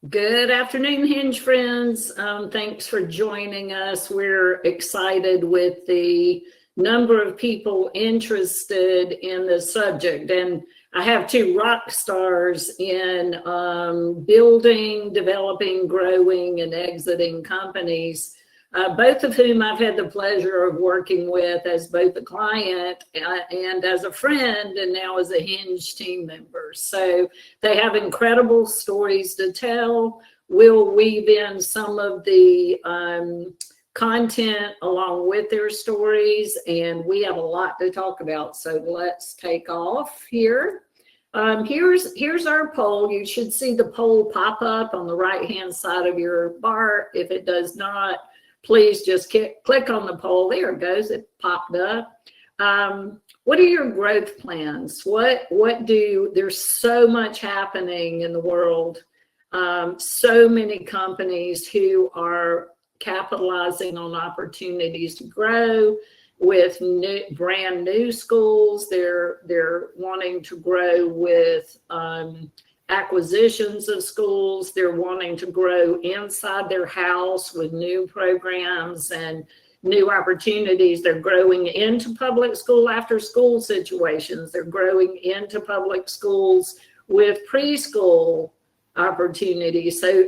Good afternoon, Hinge friends. Thanks for joining us. We're excited with the number of people interested in the subject. And I have two rock stars in building, developing, growing, and exiting companies, both of whom I've had the pleasure of working with as both a client and as a friend, and now as a Hinge team member. So they have incredible stories to tell. We'll weave in some of the content along with their stories, and we have a lot to talk about. So let's take off here. Here's our poll. You should see the poll pop up on the right-hand side of your bar. If it does not, please just click on the poll. There it goes. It popped up. What are your growth plans? There's so much happening in the world. So many companies who are capitalizing on opportunities to grow with brand new schools. They're wanting to grow with acquisitions of schools. They're wanting to grow inside their house with new programs and new opportunities. They're growing into public school after school situations. They're growing into public schools with preschool opportunities. So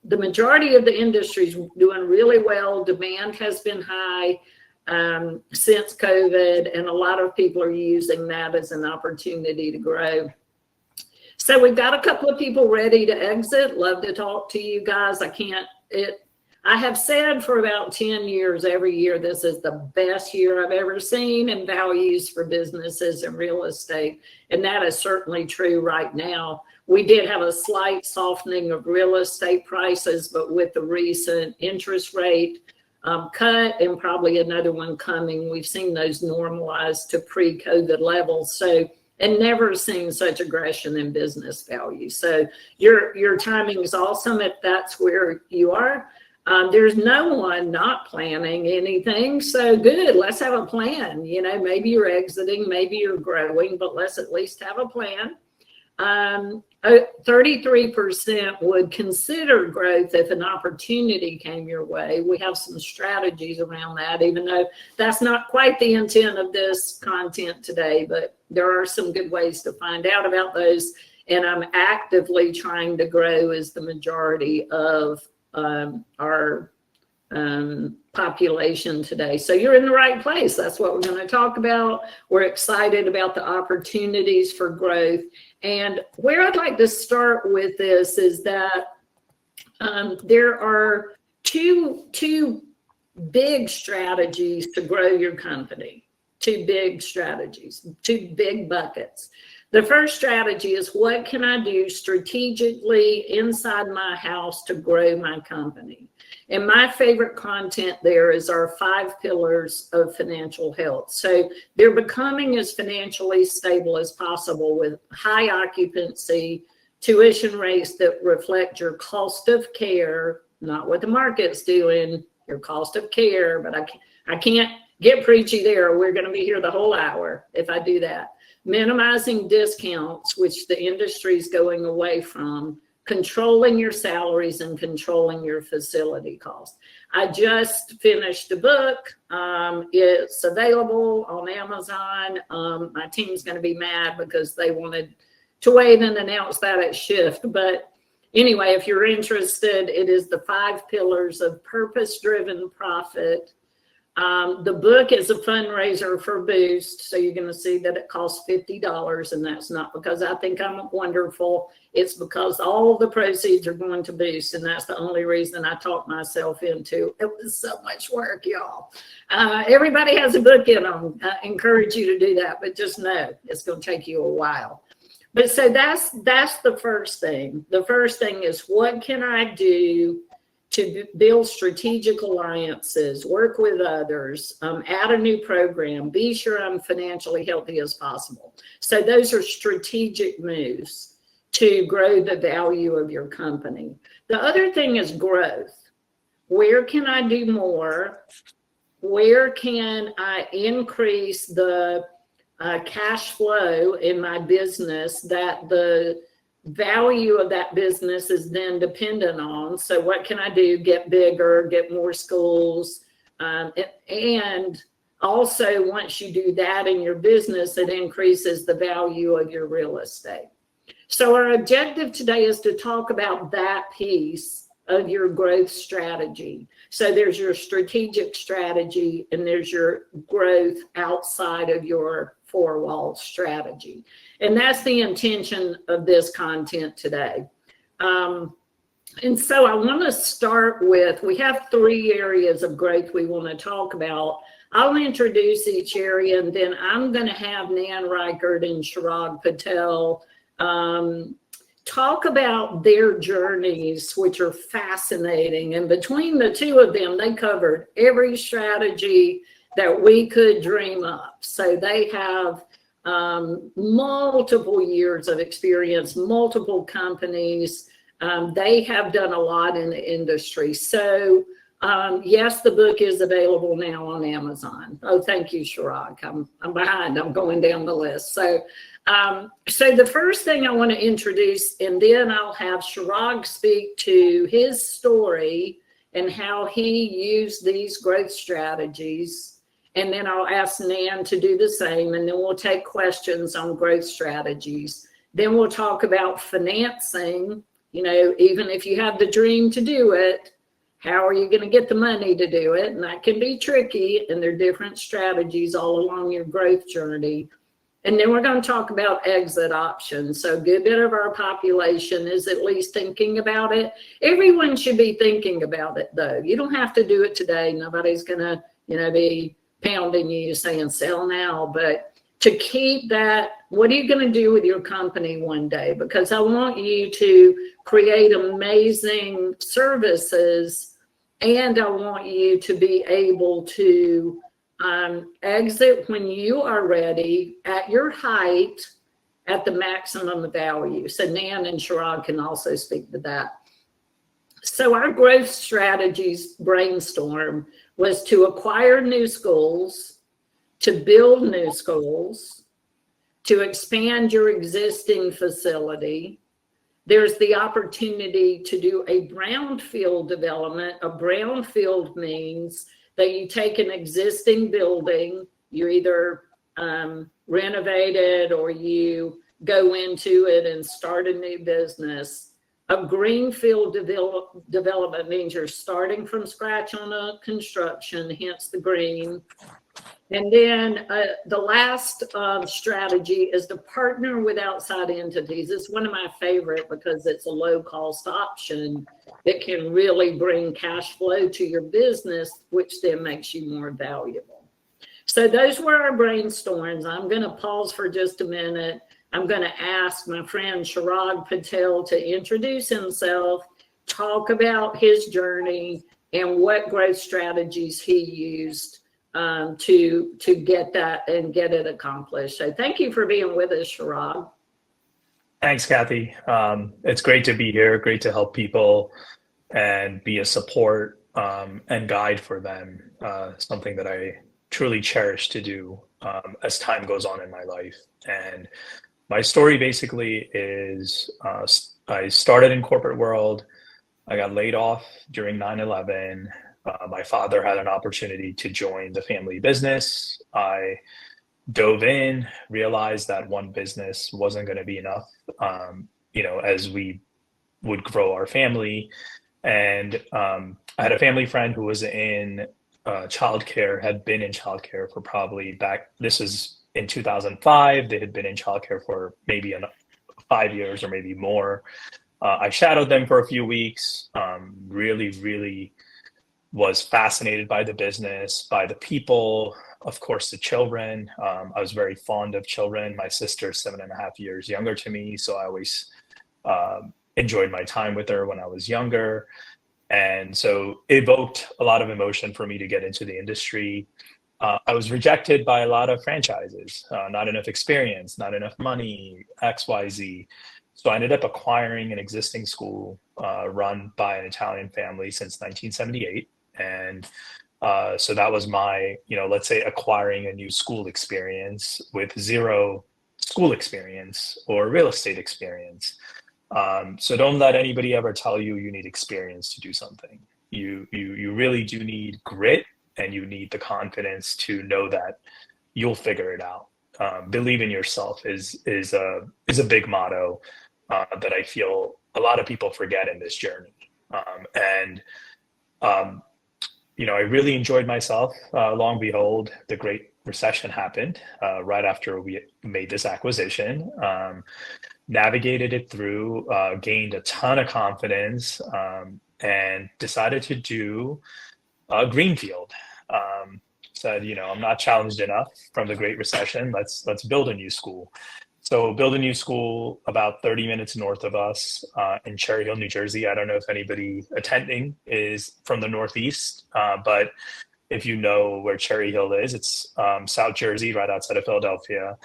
the majority of the industry is doing really well. Demand has been high since COVID, and a lot of people are using that as an opportunity to grow. So we've got a couple of people ready to exit. Love to talk to you guys. I have said for about 10 years, every year, this is the best year I've ever seen in values for businesses and real estate. And that is certainly true right now. We did have a slight softening of real estate prices, but with the recent interest rate cut and probably another one coming, we've seen those normalize to pre-COVID levels. And never seen such aggression in business value. So your timing is awesome if that's where you are. There's no one not planning anything. So good, let's have a plan. You know, maybe you're exiting, maybe you're growing, but let's at least have a plan. 33% would consider growth if an opportunity came your way. We have some strategies around that, even though that's not quite the intent of this content today, but there are some good ways to find out about those. And I'm actively trying to grow as the majority of our population today. So you're in the right place. That's what we're going to talk about. We're excited about the opportunities for growth. And where I'd like to start with this is that there are two big strategies to grow your company. Two big strategies, two big buckets. The first strategy is, what can I do strategically inside my house to grow my company? And my favorite content there is our 5 pillars of financial health. So they're becoming as financially stable as possible with high occupancy, tuition rates that reflect your cost of care, not what the market's doing, your cost of care. But I can't get preachy there. We're going to be here the whole hour if I do that. Minimizing discounts, which the industry is going away from, controlling your salaries and controlling your facility costs. I just finished a book. It's available on Amazon. My team's going to be mad because they wanted to wait and announce that at Shift. But anyway, if you're interested, it is the 5 pillars of purpose-driven profit. The book is a fundraiser for Boost, so you're going to see that it costs $50, and that's not because I think I'm wonderful. It's because all the proceeds are going to Boost, and that's the only reason I talked myself into it. Was so much work, y'all. Everybody has a book in them. I encourage you to do that, but just know it's going to take you a while. But so that's the first thing. The first thing is, what can I do to build strategic alliances, work with others, add a new program, be sure I'm financially healthy as possible. So those are strategic moves to grow the value of your company. The other thing is growth. Where can I do more? Where can I increase the cash flow in my business that the value of that business is then dependent on. So what can I do? Get bigger, get more schools. And also, once you do that in your business, it increases the value of your real estate. So our objective today is to talk about that piece of your growth strategy. So there's your strategic strategy and there's your growth outside of your four-wall strategy. And that's the intention of this content today. And so I want to start with, we have 3 areas of growth we want to talk about. I'll introduce each area, and then I'm going to have Nan Rikard and Chirag Patel talk about their journeys, which are fascinating. And between the 2 of them, they covered every strategy that we could dream up. So they have multiple years of experience, multiple companies. They have done a lot in the industry. So yes, the book is available now on Amazon. Oh, thank you, Chirag. I'm behind. I'm going down the list. So the first thing I want to introduce, and then I'll have Chirag speak to his story and how he used these growth strategies. And then I'll ask Nan to do the same, and then we'll take questions on growth strategies. Then we'll talk about financing. You know, even if you have the dream to do it, how are you going to get the money to do it? And that can be tricky, and there are different strategies all along your growth journey. And then we're going to talk about exit options. So a good bit of our population is at least thinking about it. Everyone should be thinking about it, though. You don't have to do it today. Nobody's going to, be pounding you saying sell now. But to keep that, what are you going to do with your company one day? Because I want you to create amazing services, and I want you to be able to exit when you are ready at your height at the maximum value. So Nan and Chirag can also speak to that. So our growth strategies brainstorm was to acquire new schools, to build new schools, to expand your existing facility. There's the opportunity to do a brownfield development. A brownfield means that you take an existing building, you either renovate it or you go into it and start a new business. A greenfield development means you're starting from scratch on a construction, hence the green. And then the last strategy is to partner with outside entities. It's one of my favorite because it's a low-cost option that can really bring cash flow to your business, which then makes you more valuable. So those were our brainstorms. I'm going to pause for just a minute. I'm going to ask my friend Chirag Patel to introduce himself, talk about his journey, and what growth strategies he used to get that and get it accomplished. So thank you for being with us, Chirag. Thanks, Kathy. It's great to be here. Great to help people and be a support and guide for them. Something that I truly cherish to do as time goes on in my life. And my story basically is I started in corporate world. I got laid off during 9/11. My father had an opportunity to join the family business. I dove in, realized that one business wasn't going to be enough, as we would grow our family. And I had a family friend who was in childcare, had been in childcare for probably this was in 2005. They had been in childcare for maybe 5 years or maybe more. I shadowed them for a few weeks, really was fascinated by the business, by the people, of course, the children. I was very fond of children. My sister's 7.5 years younger to me, so I always enjoyed my time with her when I was younger. And so it evoked a lot of emotion for me to get into the industry. I was rejected by a lot of franchises, not enough experience, not enough money, XYZ. So I ended up acquiring an existing school run by an Italian family since 1978. And so that was my, let's say, acquiring a new school experience with zero school experience or real estate experience. So don't let anybody ever tell you you need experience to do something. You really do need grit, and you need the confidence to know that you'll figure it out. Believe in yourself is a big motto that I feel a lot of people forget in this journey. And I really enjoyed myself. Long behold, the Great Recession happened right after we made this acquisition. Navigated it through, gained a ton of confidence, and decided to do a greenfield. Said, I'm not challenged enough from the Great Recession. Let's build a new school. So build a new school about 30 minutes north of us in Cherry Hill, New Jersey. I don't know if anybody attending is from the Northeast, but if you know where Cherry Hill is, it's South Jersey, right outside of Philadelphia.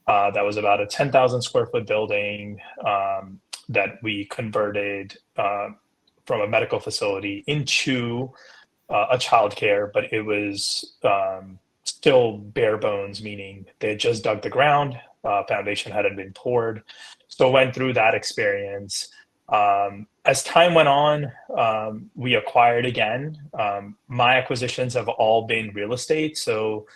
That was about a 10,000 square foot building that we converted from a medical facility into a childcare, but it was still bare bones, meaning they had just dug the ground, foundation hadn't been poured. So went through that experience. As time went on, we acquired again. My acquisitions have all been real estate. So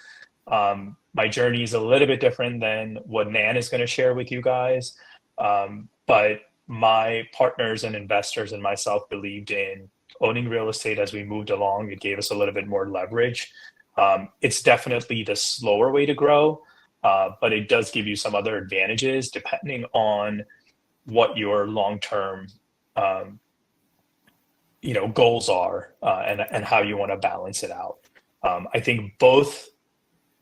my journey is a little bit different than what Nan is going to share with you guys. But my partners and investors and myself believed in owning real estate as we moved along. It gave us a little bit more leverage. It's definitely the slower way to grow, but it does give you some other advantages depending on what your long-term goals are and how you want to balance it out. I think both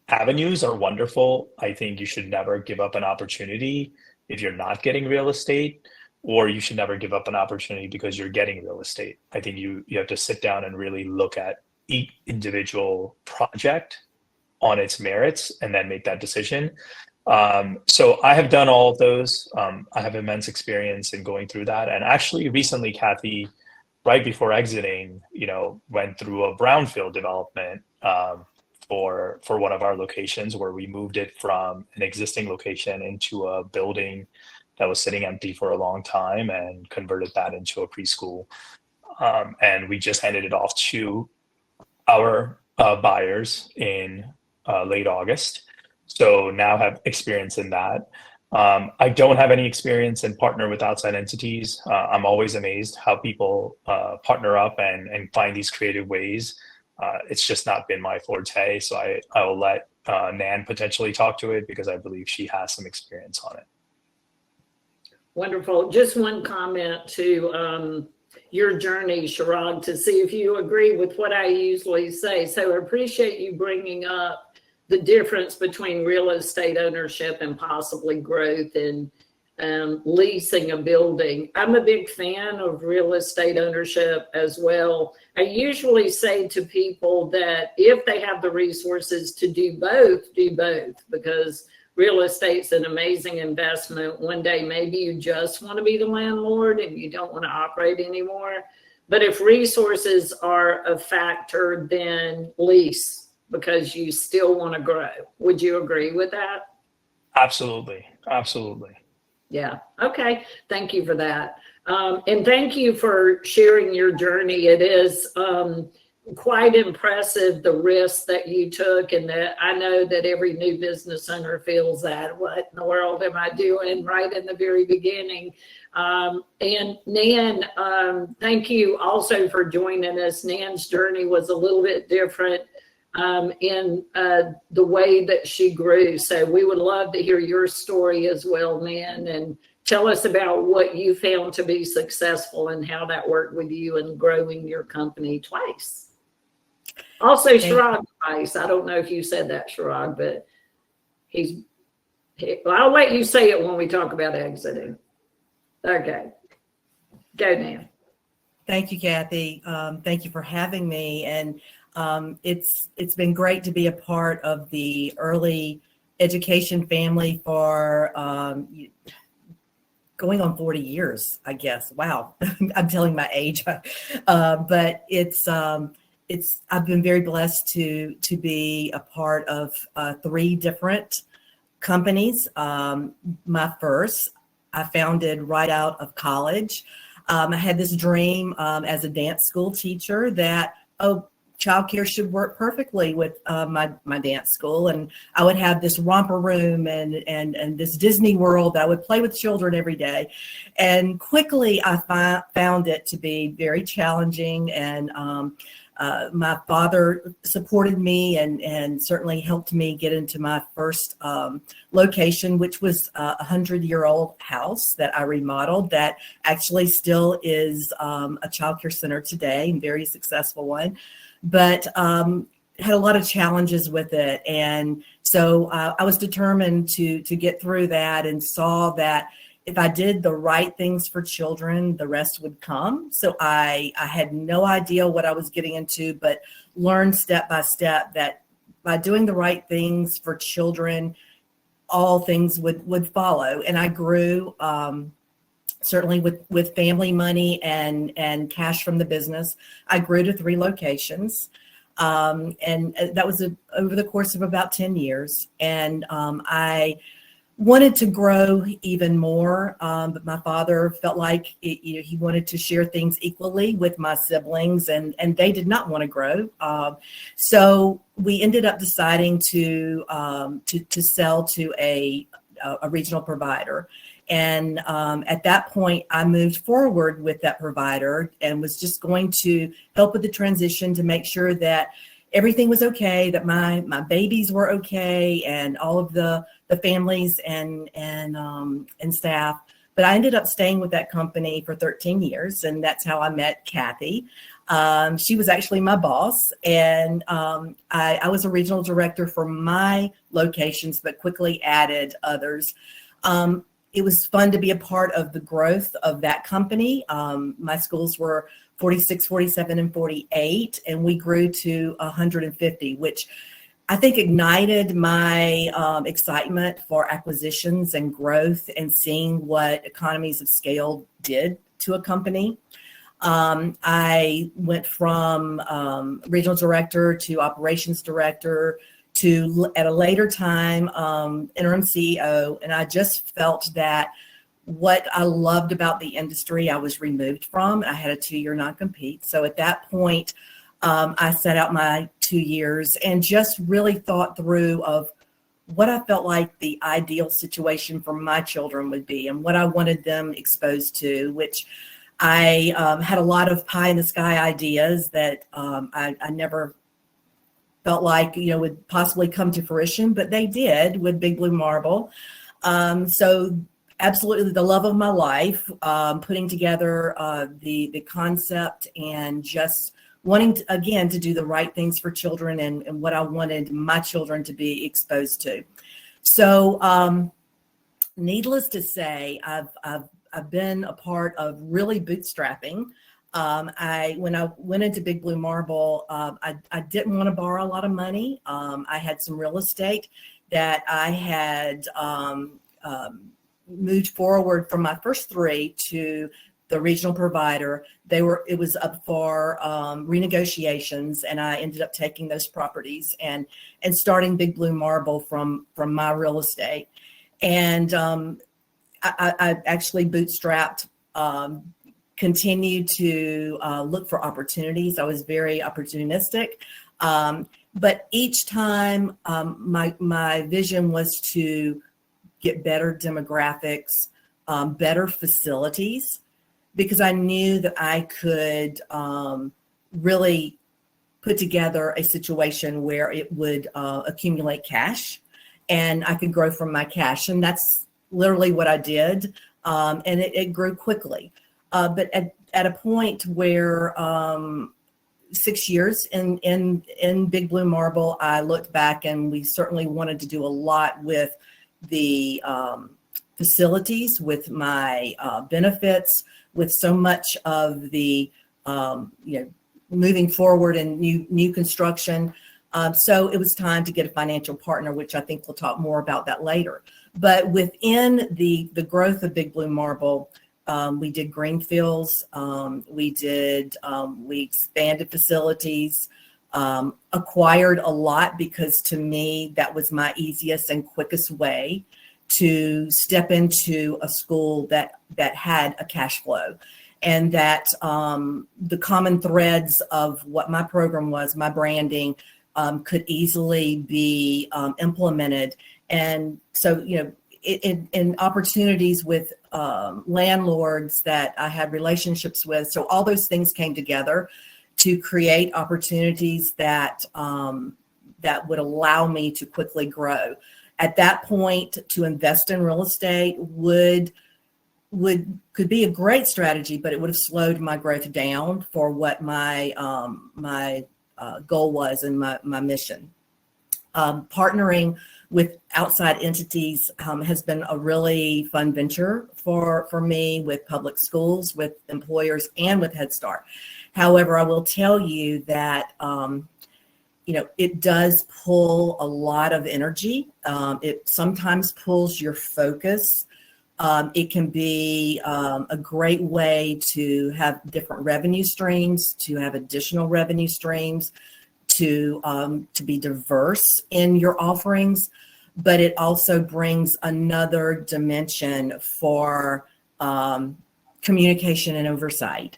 avenues are wonderful. I think you should never give up an opportunity if you're not getting real estate, or you should never give up an opportunity because you're getting real estate. I think you have to sit down and really look at each individual project on its merits and then make that decision. So I have done all of those. I have immense experience in going through that. And actually recently, Kathy, right before exiting, went through a brownfield development for one of our locations, where we moved it from an existing location into a building that was sitting empty for a long time and converted that into a preschool. And we just handed it off to our buyers in late August. So now have experience in that. I don't have any experience in partner with outside entities. I'm always amazed how people partner up and find these creative ways. It's just not been my forte. So I will let Nan potentially talk to it because I believe she has some experience on it. Wonderful. Just one comment to your journey, Chirag, to see if you agree with what I usually say. So I appreciate you bringing up the difference between real estate ownership and possibly growth and leasing a building. I'm a big fan of real estate ownership as well. I usually say to people that if they have the resources to do both, because real estate's an amazing investment. One day, maybe you just want to be the landlord and you don't want to operate anymore. But if resources are a factor, then lease, because you still want to grow. Would you agree with that? Absolutely. Absolutely. Yeah. Okay. Thank you for that. And thank you for sharing your journey. It is quite impressive, the risks that you took, and that I know that every new business owner feels that. What in the world am I doing right in the very beginning? And Nan, thank you also for joining us. Nan's journey was a little bit different in the way that she grew. So we would love to hear your story as well, Nan, and tell us about what you found to be successful and how that worked with you in growing your company twice. Also, Chirag twice. I don't know if you said that, Chirag, but I'll let you say it when we talk about exiting. Okay. Go, Nan. Thank you, Kathy. Thank you for having me. And it's been great to be a part of the early education family for going on 40 years, I guess. Wow, I'm telling my age. But I've been very blessed to be a part of 3 different companies. My first, I founded right out of college. I had this dream as a dance school teacher that, childcare should work perfectly with my dance school, and I would have this romper room and this Disney World that I would play with children every day. And quickly, I found it to be very challenging. And my father supported me and certainly helped me get into my first location, which was a 100-year-old house that I remodeled that actually still is a childcare center today, and very successful one. But had a lot of challenges with it. And so I was determined to get through that, and saw that if I did the right things for children, the rest would come. So I had no idea what I was getting into, but learned step by step that by doing the right things for children, all things would follow. And I grew certainly with family money and cash from the business. I grew to 3 locations. And that was over the course of about 10 years. And I wanted to grow even more, but my father felt like he wanted to share things equally with my siblings, and they did not want to grow. So we ended up deciding to sell to a regional provider. And at that point, I moved forward with that provider and was just going to help with the transition to make sure that everything was okay, that my babies were okay, and all of the families and staff. But I ended up staying with that company for 13 years, and that's how I met Kathy. She was actually my boss, and I was a regional director for my locations, but quickly added others. It was fun to be a part of the growth of that company. My schools were 46, 47, and 48, and we grew to 150, which I think ignited my excitement for acquisitions and growth, and seeing what economies of scale did to a company. I went from regional director to operations director to, at a later time, interim CEO. And I just felt that what I loved about the industry, I was removed from. I had a 2-year non-compete. So at that point, I set out my 2 years and just really thought through of what I felt like the ideal situation for my children would be and what I wanted them exposed to, which I had a lot of pie in the sky ideas that I never felt like, would possibly come to fruition, but they did with Big Blue Marble. So absolutely the love of my life, putting together the concept and just wanting to, again, to do the right things for children and what I wanted my children to be exposed to. So needless to say, I've been a part of really bootstrapping. When I went into Big Blue Marble, I didn't want to borrow a lot of money. I had some real estate that I had moved forward from my first 3 to the regional provider. It was up for renegotiations, and I ended up taking those properties and starting Big Blue Marble from my real estate. And I actually bootstrapped, continued to look for opportunities. I was very opportunistic. But each time my vision was to get better demographics, better facilities, because I knew that I could really put together a situation where it would accumulate cash and I could grow from my cash. And that's literally what I did. And it grew quickly. But at a point where 6 years in Big Blue Marble, I looked back and we certainly wanted to do a lot with the facilities, with my benefits, with so much of the moving forward and new construction. So it was time to get a financial partner, which I think we'll talk more about that later. But within the growth of Big Blue Marble, we did greenfields, we expanded facilities, acquired a lot, because to me, that was my easiest and quickest way to step into a school that had a cash flow, and that the common threads of what my program was, my branding, could easily be implemented. And so, in opportunities with landlords that I had relationships with, so all those things came together to create opportunities that that would allow me to quickly grow. At that point, to invest in real estate could be a great strategy, but it would have slowed my growth down for what my goal was and my mission. Partnering with outside entities has been a really fun venture for me, with public schools, with employers, and with Head Start. However, I will tell you that it does pull a lot of energy. It sometimes pulls your focus. It can be a great way to have different revenue streams, to have additional revenue streams, to be diverse in your offerings, but it also brings another dimension for communication and oversight.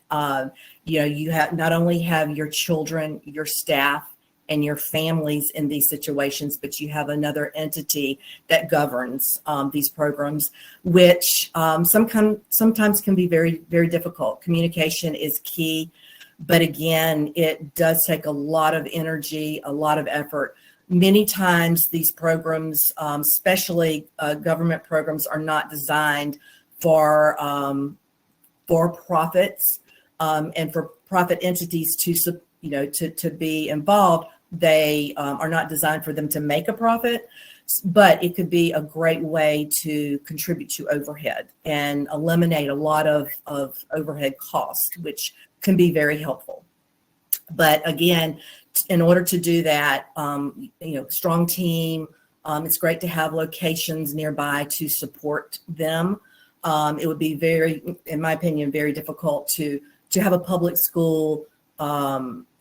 You have not only have your children, your staff, and your families in these situations, but you have another entity that governs these programs, which sometimes can be very, very difficult. Communication is key, but again, it does take a lot of energy, a lot of effort. Many times these programs, especially government programs, are not designed for profits and for profit entities to be involved. They are not designed for them to make a profit, but it could be a great way to contribute to overhead and eliminate a lot of overhead costs, which can be very helpful. But again, in order to do that, strong team, it's great to have locations nearby to support them. It would be in my opinion, very difficult to have a public school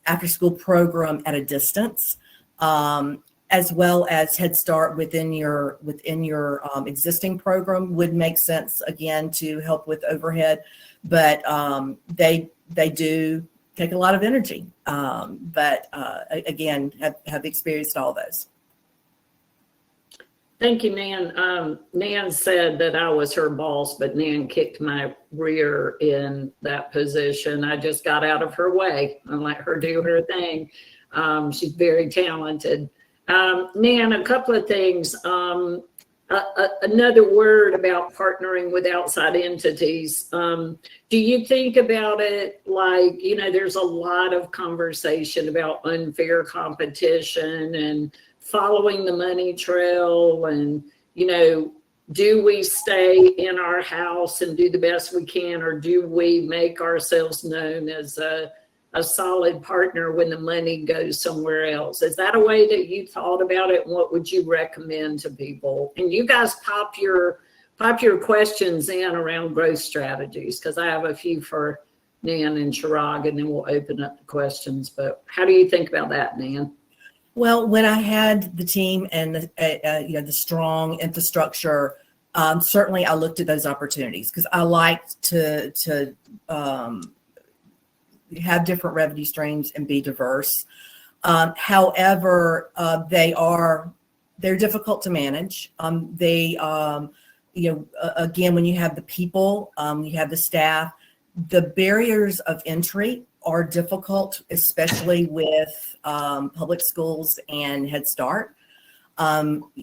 after school program at a distance, as well as Head Start within your existing program would make sense, again, to help with overhead, but they do take a lot of energy. But again, have experienced all those. Thank you, Nan. Nan said that I was her boss, but Nan kicked my rear in that position. I just got out of her way and let her do her thing. She's very talented. Nan, a couple of things. Another word about partnering with outside entities. Do you think about it like, there's a lot of conversation about unfair competition and following the money trail, and do we stay in our house and do the best we can, or do we make ourselves known as a solid partner when the money goes somewhere else? Is that a way that you thought about it, and what would you recommend to people? And you guys pop your questions in around growth strategies, because I have a few for Nan and Chirag, and then we'll open up the questions. But how do you think about that, Nan? Well, when I had the team and the strong infrastructure, certainly I looked at those opportunities, because I liked to have different revenue streams and be diverse. However, they're difficult to manage. Again, when you have the people, you have the staff, the barriers of entry are difficult, especially with public schools and Head Start.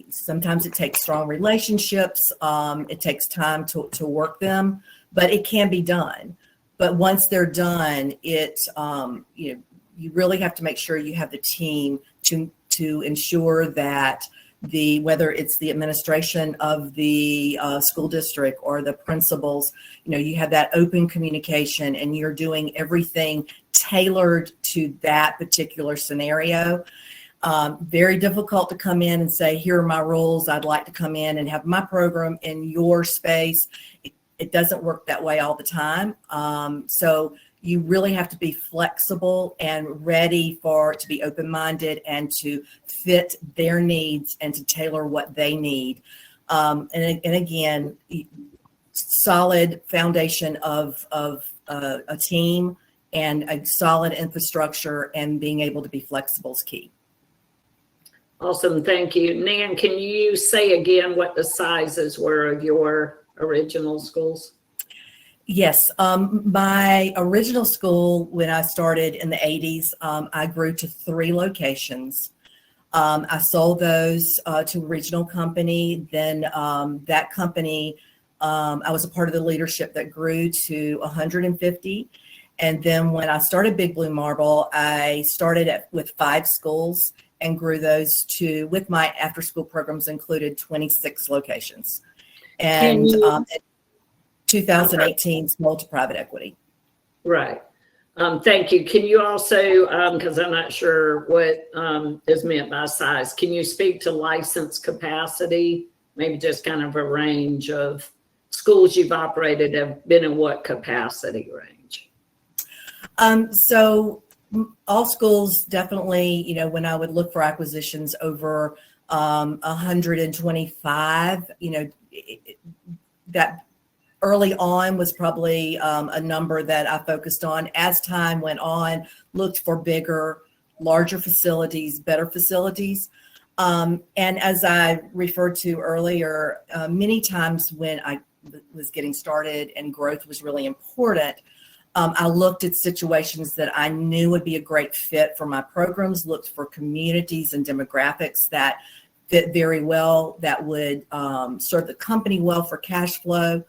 Sometimes it takes strong relationships. It takes time to work them, but it can be done. But once they're done, you really have to make sure you have the team to ensure that whether it's the administration of the school district or the principals, you have that open communication and you're doing everything tailored to that particular scenario. Very difficult to come in and say, here are my rules. I'd like to come in and have my program in your space. It doesn't work that way all the time. So you really have to be flexible and ready to be open-minded and to fit their needs and to tailor what they need. And again, solid foundation of a team and a solid infrastructure, and being able to be flexible is key. Awesome. Thank you. Nan, can you say again what the sizes were of your original schools? Yes. My original school, when I started in the 80s, I grew to 3 locations. I sold those to a regional company. Then that company, I was a part of the leadership that grew to 150. And then when I started Big Blue Marble, I started with 5 schools and grew those to, with my after school programs included, 26 locations. And in 2018, sold to private equity. Right. Thank you. Can you also, because I'm not sure what is meant by size, can you speak to license capacity? Maybe just kind of a range of schools you've operated have been in what capacity range? So all schools definitely, you know, when I would look for acquisitions over 125, you know, that early on was probably a number that I focused on. As time went on, looked for bigger, larger facilities, better facilities. And as I referred to earlier, many times when I was getting started and growth was really important, I looked at situations that I knew would be a great fit for my programs, looked for communities and demographics that fit very well, that would serve the company well for cash flow.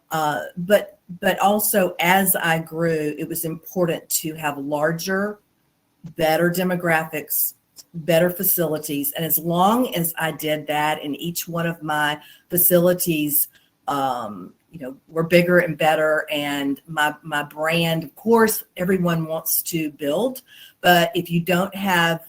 But also as I grew, it was important to have larger, better demographics, better facilities. And as long as I did that, in each one of my facilities, you know, were bigger and better, and my brand, of course, everyone wants to build, but if you don't have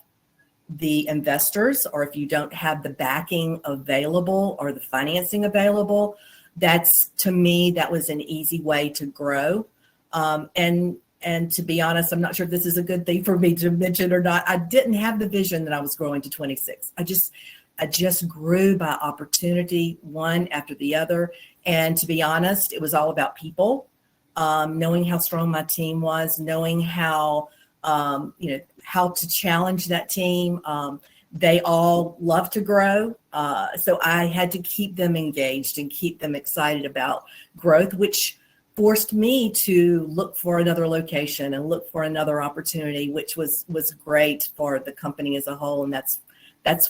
the investors, or if you don't have the backing available or the financing available, that's, to me, that was an easy way to grow. And to be honest, I'm not sure if this is a good thing for me to mention or not. I didn't have the vision that I was growing to 26. I just grew by opportunity, one after the other. And to be honest, it was all about people, knowing how strong my team was, knowing how, you know, how to challenge that team. They all love to grow. So I had to keep them engaged and keep them excited about growth, which forced me to look for another location and look for another opportunity, which was great for the company as a whole. And that's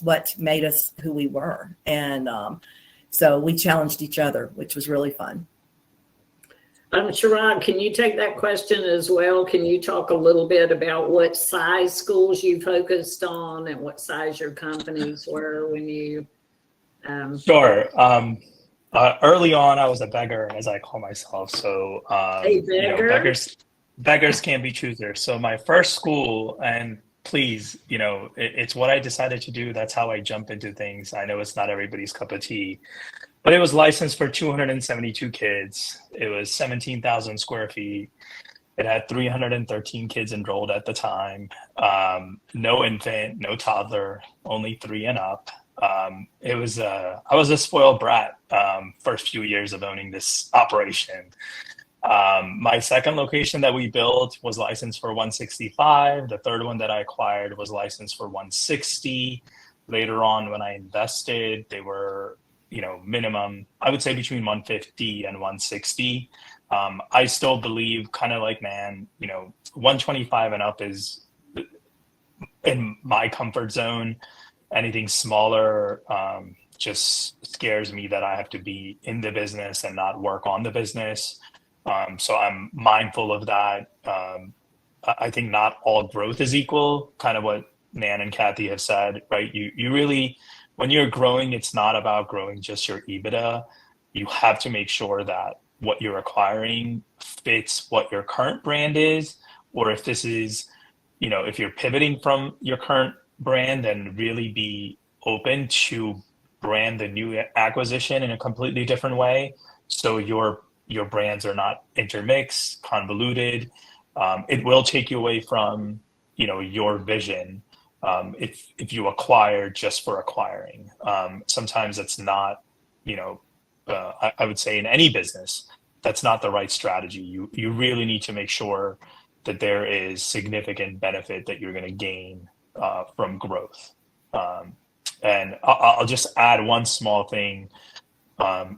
what made us who we were. And so we challenged each other, which was really fun. Chirag, can you take that question as well? Can you talk a little bit about what size schools you focused on and what size your companies were when you? Sure. Early on, I was a beggar, as I call myself. So, A beggar? You know, beggars can't be choosers. So my first school, and please, you know, it's what I decided to do. That's how I jump into things. I know it's not everybody's cup of tea, but it was licensed for 272 kids. It was 17,000 square feet. It had 313 kids enrolled at the time. No infant, no toddler, only 3 and up. I was a spoiled brat first few years of owning this operation. My second location that we built was licensed for 165. The third one that I acquired was licensed for 160. Later on, when I invested, they were, you know, minimum, I would say between 150 and 160. I still believe, kind of like Nan, you know, 125 and up is in my comfort zone. Anything smaller just scares me that I have to be in the business and not work on the business. So I'm mindful of that. I think not all growth is equal, kind of what Nan and Kathy have said, right? You really, when you're growing, it's not about growing just your EBITDA. You have to make sure that what you're acquiring fits what your current brand is, or if this is, you know, if you're pivoting from your current brand, and really be open to brand the new acquisition in a completely different way, so your brands are not intermixed, convoluted. It will take you away from, you know, your vision if you acquire just for acquiring. Sometimes it's not I would say in any business, that's not the right strategy. You really need to make sure that there is significant benefit that you're going to gain from growth. And I'll just add one small thing. At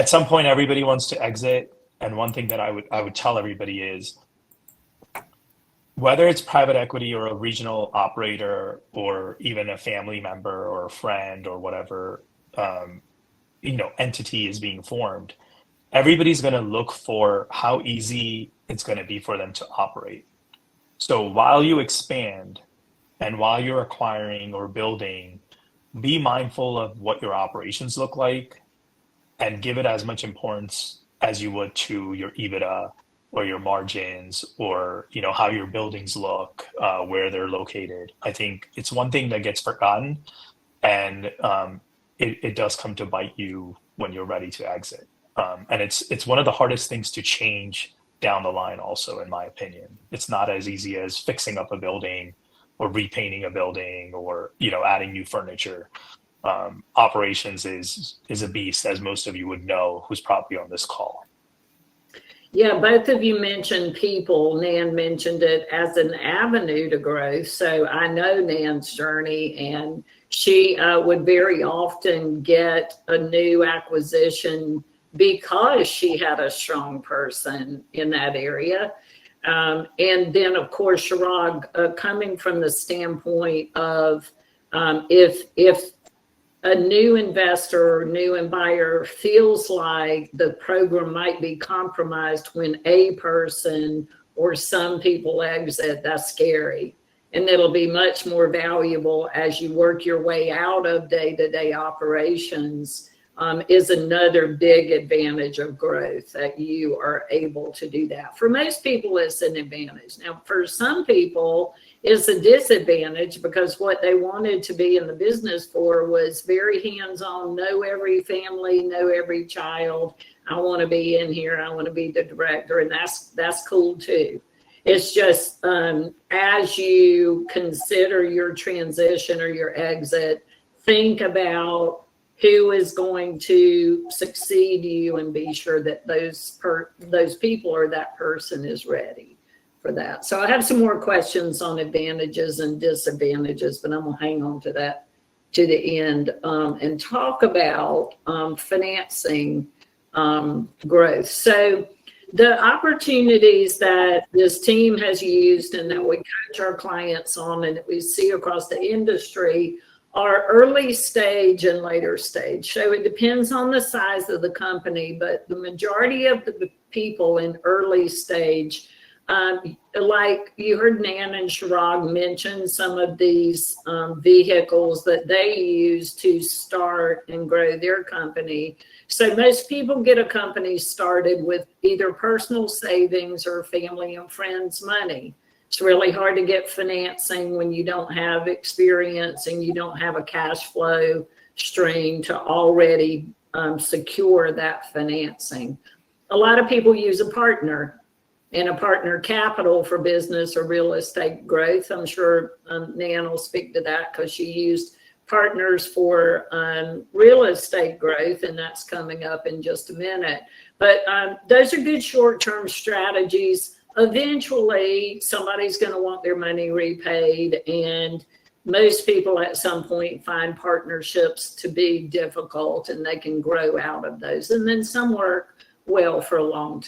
some point, everybody wants to exit. And one thing that I would tell everybody is, whether it's private equity or a regional operator or even a family member or a friend or whatever, entity is being formed, everybody's going to look for how easy it's going to be for them to operate. So while you expand and while you're acquiring or building, be mindful of what your operations look like and give it as much importance as you would to your EBITDA or your margins, or how your buildings look, where they're located. I think it's one thing that gets forgotten, and it does come to bite you when you're ready to exit. And it's one of the hardest things to change down the line also, in my opinion. It's not as easy as fixing up a building or repainting a building or adding new furniture. Operations is a beast, as most of you would know who's probably on this call. Yeah, both of you mentioned people. Nan mentioned it as an avenue to growth. So I know Nan's journey, and she would very often get a new acquisition because she had a strong person in that area. And then, of course, Chirag, coming from the standpoint of if a new investor or new buyer feels like the program might be compromised when a person or some people exit, that's scary. And it'll be much more valuable as you work your way out of day-to-day operations, is another big advantage of growth, that you are able to do that. For most people, it's an advantage. Now, for some people, it's a disadvantage, because what they wanted to be in the business for was very hands-on, know every family, know every child. I want to be in here. I want to be the director. And that's cool too. It's just as you consider your transition or your exit, think about who is going to succeed you and be sure that those people or that person is ready for that. So I have some more questions on advantages and disadvantages, but I'm gonna hang on to that to the end and talk about financing growth. So the opportunities that this team has used and that we coach our clients on and that we see across the industry are early stage and later stage. So it depends on the size of the company, but the majority of the people in early stage, like you heard Nan and Chirag mention some of these vehicles that they use to start and grow their company. So most people get a company started with either personal savings or family and friends money. It's really hard to get financing when you don't have experience and you don't have a cash flow stream to already secure that financing. A lot of people use a partner and a partner capital for business or real estate growth. I'm sure Nan will speak to that because she used partners for real estate growth, and that's coming up in just a minute. But those are good short-term strategies. Eventually, somebody's going to want their money repaid, and most people at some point find partnerships to be difficult, and they can grow out of those. And then some work well for long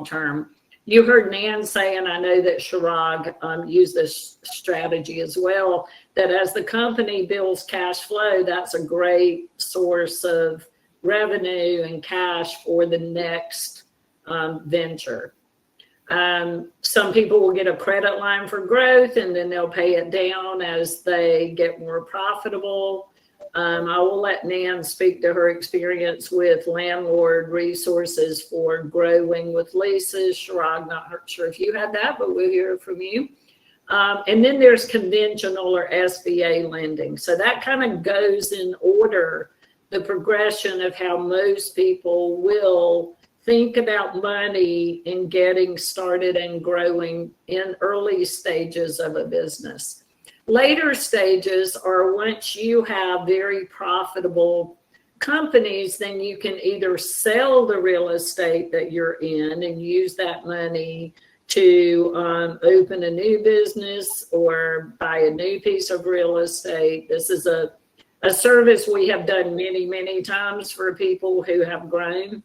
term. You heard Nan say, and I know that Chirag used this strategy as well, that as the company builds cash flow, that's a great source of revenue and cash for the next venture. Some people will get a credit line for growth, and then they'll pay it down as they get more profitable. I will let Nan speak to her experience with landlord resources for growing with leases. Chirag, not sure if you had that, but we'll hear from you. And then there's conventional or SBA lending. So that kind of goes in order, the progression of how most people will think about money and getting started and growing in early stages of a business. Later stages are once you have very profitable companies, then you can either sell the real estate that you're in and use that money to open a new business or buy a new piece of real estate. This is a service we have done many, many times for people who have grown.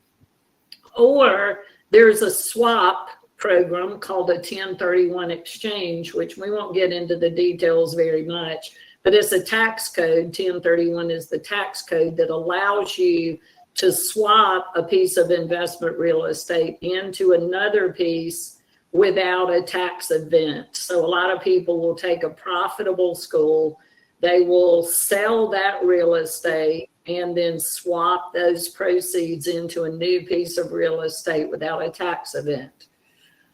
Or there's a swap program called a 1031 exchange, which we won't get into the details very much, but it's a tax code. 1031 is the tax code that allows you to swap a piece of investment real estate into another piece without a tax event. So a lot of people will take a profitable school, they will sell that real estate and then swap those proceeds into a new piece of real estate without a tax event.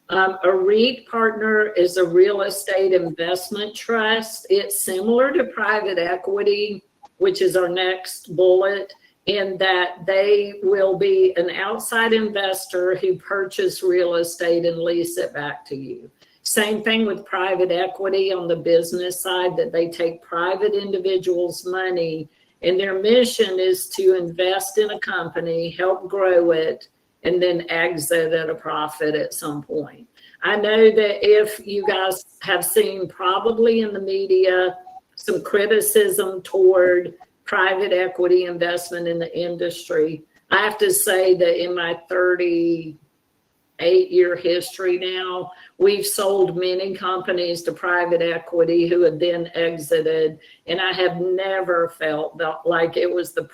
A REIT partner is a real estate investment trust. It's similar to private equity, which is our next bullet, in that they will be an outside investor who purchase real estate and lease it back to you. Same thing with private equity on the business side, that they take private individuals' money and their mission is to invest in a company, help grow it, and then exit at a profit at some point. I know that if you guys have seen probably in the media some criticism toward private equity investment in the industry, I have to say that in my 38-year history now, we've sold many companies to private equity who have then exited, and I have never felt like it was the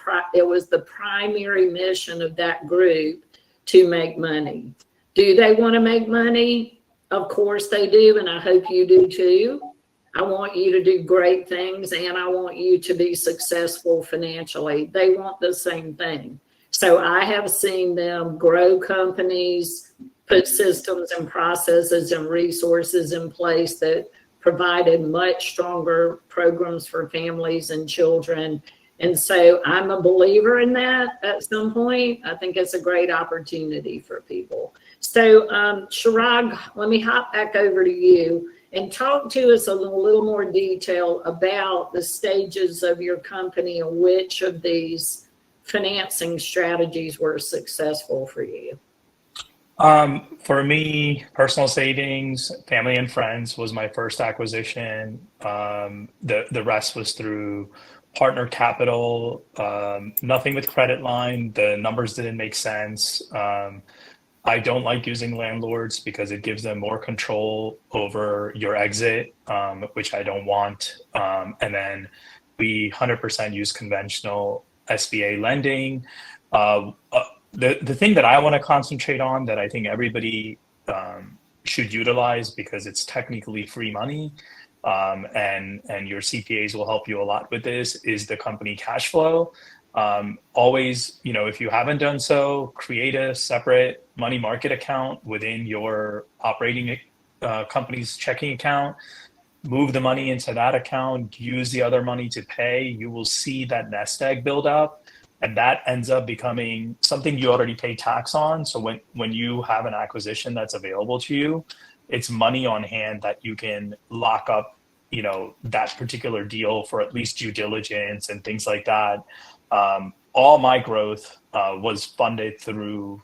primary mission of that group to make money. Do they want to make money? Of course they do, and I hope you do too. I want you to do great things, and I want you to be successful financially. They want the same thing. So I have seen them grow companies, put systems and processes and resources in place that provided much stronger programs for families and children. And so I'm a believer in that at some point. I think it's a great opportunity for people. So Chirag, let me hop back over to you and talk to us in a little more detail about the stages of your company and which of these financing strategies were successful for you. For me, personal savings, family and friends was my first acquisition. The rest was through partner capital, nothing with credit line. The numbers didn't make sense. I don't like using landlords because it gives them more control over your exit, which I don't want. And then we 100% use conventional SBA lending. The thing that I want to concentrate on that I think everybody should utilize because it's technically free money, and your CPAs will help you a lot with this, is the company cash flow. Always, if you haven't done so, create a separate money market account within your operating company's checking account. Move the money into that account, use the other money to pay. You will see that nest egg build up, and that ends up becoming something you already pay tax on. So when you have an acquisition that's available to you, it's money on hand that you can lock up, that particular deal for at least due diligence and things like that. All my growth was funded through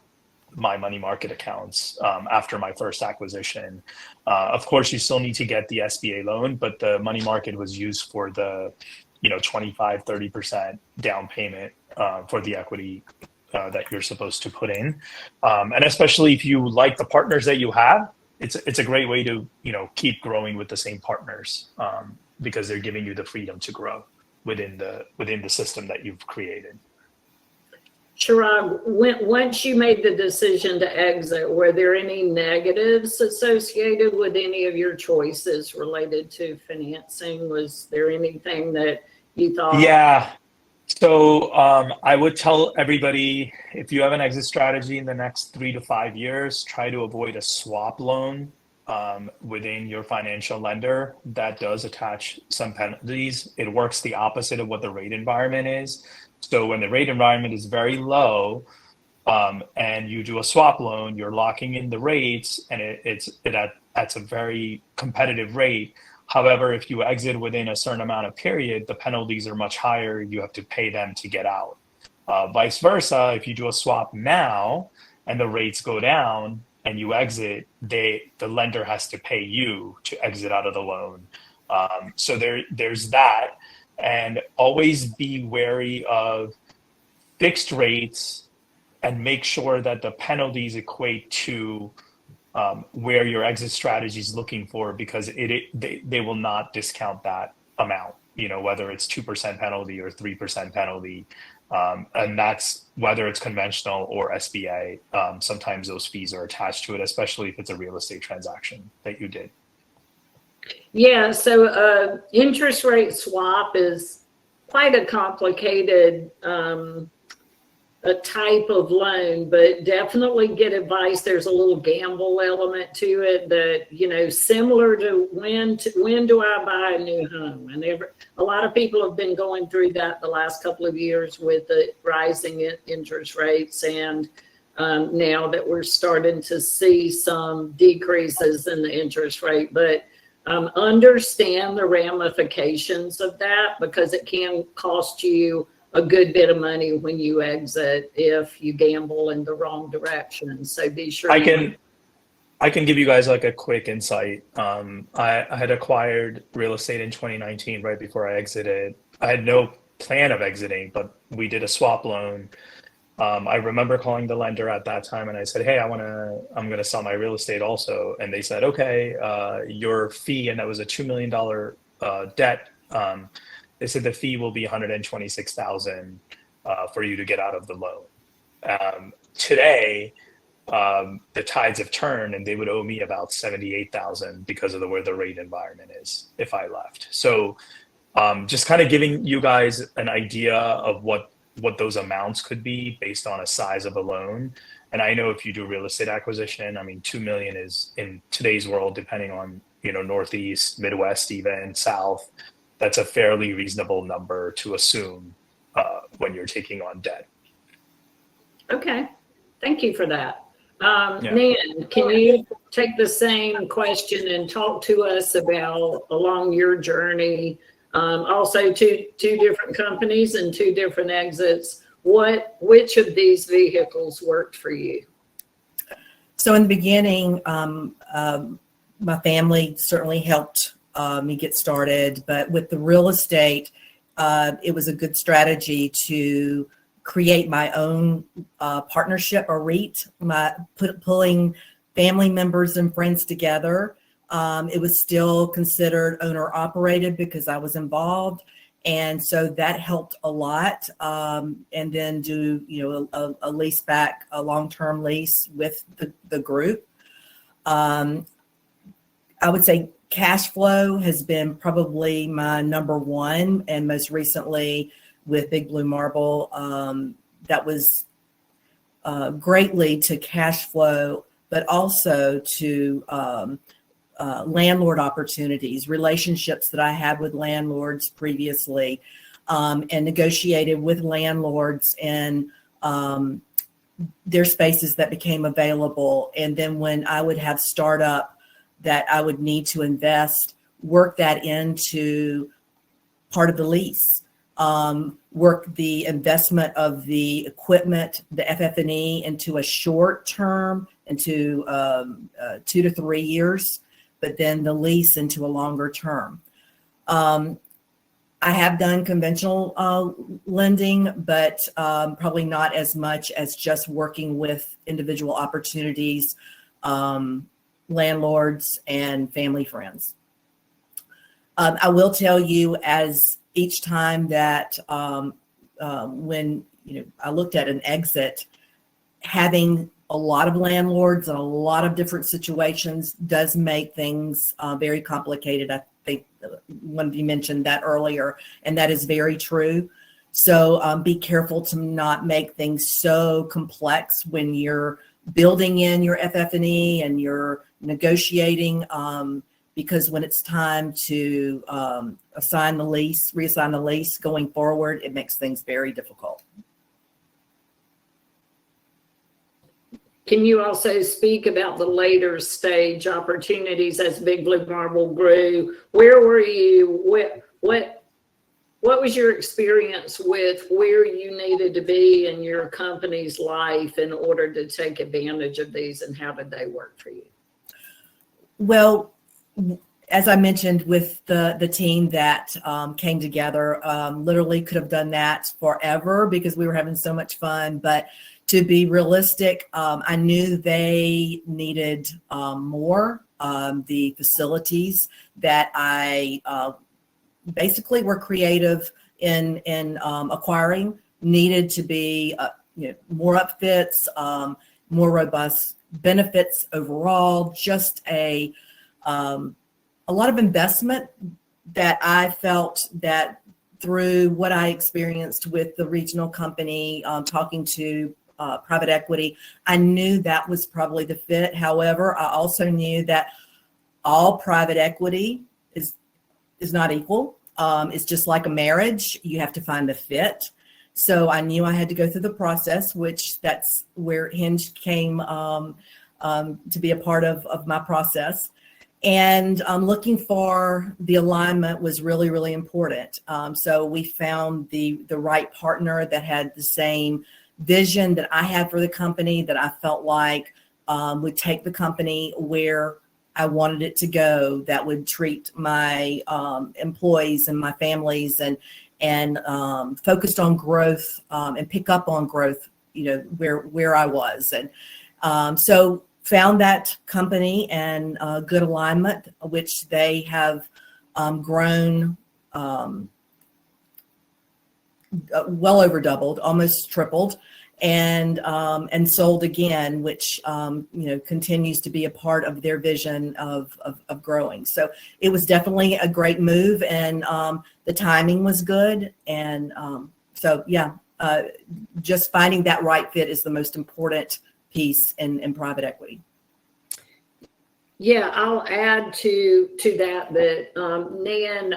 my money market accounts after my first acquisition. Of course, you still need to get the SBA loan, but the money market was used for the 25, 30% down payment for the equity that you're supposed to put in. And especially if you like the partners that you have, it's a great way to keep growing with the same partners because they're giving you the freedom to grow within the system that you've created. Chirag, once you made the decision to exit, were there any negatives associated with any of your choices related to financing? Was there anything that you thought? Yeah. So I would tell everybody, if you have an exit strategy in the next 3 to 5 years, try to avoid a swap loan within your financial lender. That does attach some penalties. It works the opposite of what the rate environment is. So when the rate environment is very low and you do a swap loan, you're locking in the rates and it's at a very competitive rate. However, if you exit within a certain amount of period, the penalties are much higher. You have to pay them to get out. Vice versa, if you do a swap now and the rates go down and you exit, the lender has to pay you to exit out of the loan. So there's that. And always be wary of fixed rates and make sure that the penalties equate to where your exit strategy is looking for, because they will not discount that amount, whether it's 2% penalty or 3% penalty. And that's whether it's conventional or SBA. Sometimes those fees are attached to it, especially if it's a real estate transaction that you did. Yeah, so interest rate swap is quite a complicated a type of loan, but definitely get advice. There's a little gamble element to it that, similar to when do I buy a new home? And a lot of people have been going through that the last couple of years with the rising interest rates. And now that we're starting to see some decreases in the interest rate, but understand the ramifications of that, because it can cost you a good bit of money when you exit if you gamble in the wrong direction. So be sure. I can give you guys like a quick insight. I had acquired real estate in 2019, right before I exited. I had no plan of exiting, but we did a swap loan. I remember calling the lender at that time and I said, hey, I'm going to sell my real estate also. And they said, okay, your fee, and that was a $2 million debt. They said the fee will be $126,000 for you to get out of the loan. Today, the tides have turned and they would owe me about $78,000 because of where the rate environment is if I left. So just kind of giving you guys an idea of what those amounts could be based on a size of a loan. And I know if you do real estate acquisition, I mean, 2 million is, in today's world, depending on, Northeast, Midwest, even South, that's a fairly reasonable number to assume when you're taking on debt. Okay, thank you for that. Nan, can you take the same question and talk to us about along your journey? Also, two different companies and two different exits. Which of these vehicles worked for you? So in the beginning, my family certainly helped me get started, but with the real estate, it was a good strategy to create my own partnership, or REIT, pulling family members and friends together. It was still considered owner operated because I was involved. And so that helped a lot. And then do, a lease back, a long-term lease with the group. I would say cash flow has been probably my number one, and most recently with Big Blue Marble, that was greatly to cash flow, but also to landlord opportunities, relationships that I had with landlords previously, and negotiated with landlords and their spaces that became available. And then when I would have startup that I would need to invest, work that into part of the lease, work the investment of the equipment, the FF&E, into a short term, into 2 to 3 years, but then the lease into a longer term. I have done conventional lending, but probably not as much as just working with individual opportunities, landlords, and family friends. I will tell you, as each time that when I looked at an exit, having a lot of landlords and a lot of different situations does make things very complicated. I think one of you mentioned that earlier, and that is very true. So be careful to not make things so complex when you're building in your FF&E and you're negotiating, because when it's time to reassign the lease going forward, it makes things very difficult. can you also speak about the later stage opportunities as Big Blue Marble grew? Where were you? What was your experience with where you needed to be in your company's life in order to take advantage of these, and how did they work for you? Well, as I mentioned, with the team that came together, literally could have done that forever because we were having so much fun. But to be realistic, I knew they needed more. The facilities that I basically were creative in acquiring needed to be more upfits, more robust benefits overall, just a lot of investment that I felt that through what I experienced with the regional company, talking to private equity, I knew that was probably the fit. However, I also knew that all private equity is not equal. It's just like a marriage. You have to find the fit. So I knew I had to go through the process, which that's where Hinge came to be a part of my process. And looking for the alignment was really, really important. So we found the right partner that had the same vision that I had for the company, that I felt like would take the company where I wanted it to go, that would treat my employees and my families and focused on growth and pick up on growth, where I was. And so found that company and good alignment, which they have grown well over doubled, almost tripled, and sold again, which continues to be a part of their vision of growing. So it was definitely a great move, and the timing was good. And just finding that right fit is the most important piece in private equity. Yeah, I'll add to that Nan,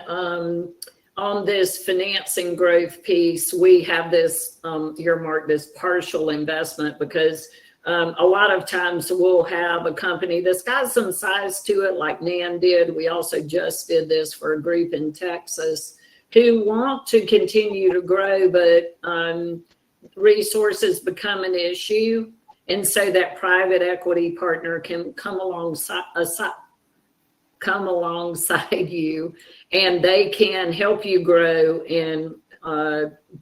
on this financing growth piece, we have this earmarked as partial investment because a lot of times we'll have a company that's got some size to it, like Nan did. We also just did this for a group in Texas who want to continue to grow, but resources become an issue. And so that private equity partner can come alongside you, and they can help you grow and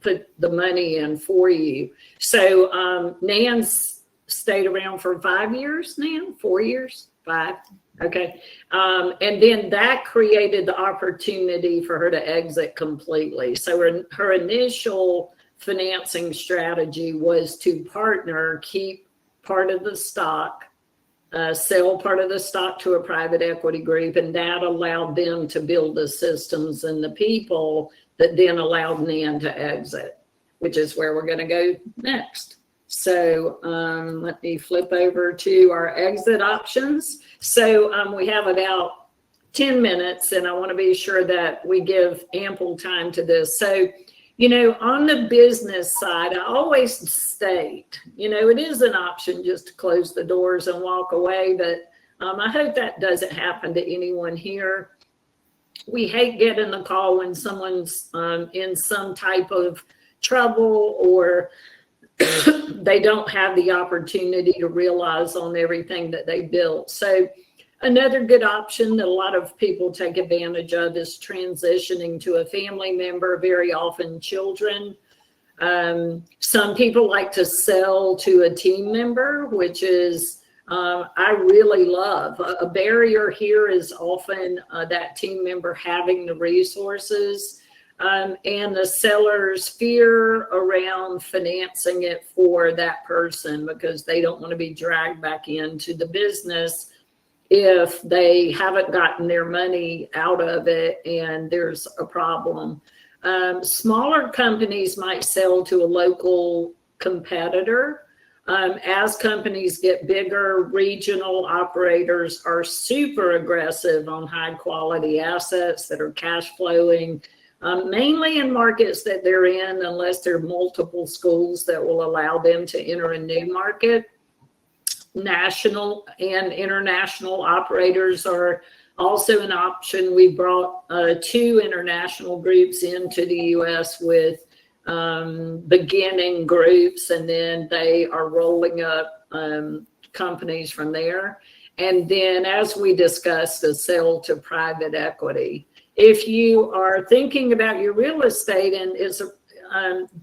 put the money in for you. So Nan's stayed around for 5 years, Nan? 4 years? 5? Okay. And then that created the opportunity for her to exit completely. So her initial financing strategy was to partner, keep part of the stock, sell part of the stock to a private equity group, and that allowed them to build the systems and the people that then allowed Nan to exit, which is where we're going to go next. So let me flip over to our exit options. So we have about 10 minutes, and I want to be sure that we give ample time to this. So on the business side, I always state, it is an option just to close the doors and walk away, but I hope that doesn't happen to anyone here. We hate getting the call when someone's in some type of trouble or they don't have the opportunity to realize on everything that they built. So another good option that a lot of people take advantage of is transitioning to a family member, very often children. Some people like to sell to a team member, which is, I really love. A barrier here is often that team member having the resources and the seller's fear around financing it for that person because they don't want to be dragged back into the business if they haven't gotten their money out of it and there's a problem. Smaller companies might sell to a local competitor. As companies get bigger, regional operators are super aggressive on high quality assets that are cash flowing, mainly in markets that they're in, unless there are multiple schools that will allow them to enter a new market. national and international operators are also an option. We brought 2 international groups into the U.S. with beginning groups, and then they are rolling up companies from there. And then, as we discussed, a sale to private equity. If you are thinking about your real estate and it's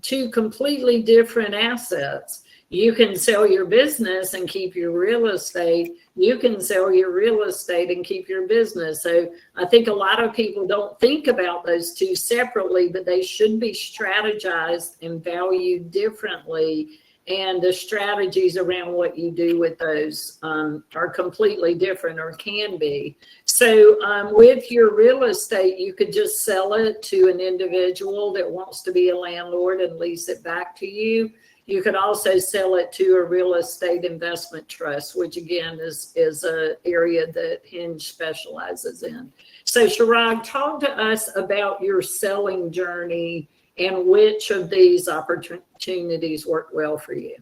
2 completely different assets, you can sell your business and keep your real estate. You can sell your real estate and keep your business. So I think a lot of people don't think about those 2 separately, but they should be strategized and valued differently. And the strategies around what you do with those are completely different, or can be. So with your real estate, you could just sell it to an individual that wants to be a landlord and lease it back to you. You could also sell it to a real estate investment trust, which again is an area that Hinge specializes in. So Chirag, talk to us about your selling journey and which of these opportunities work well for you.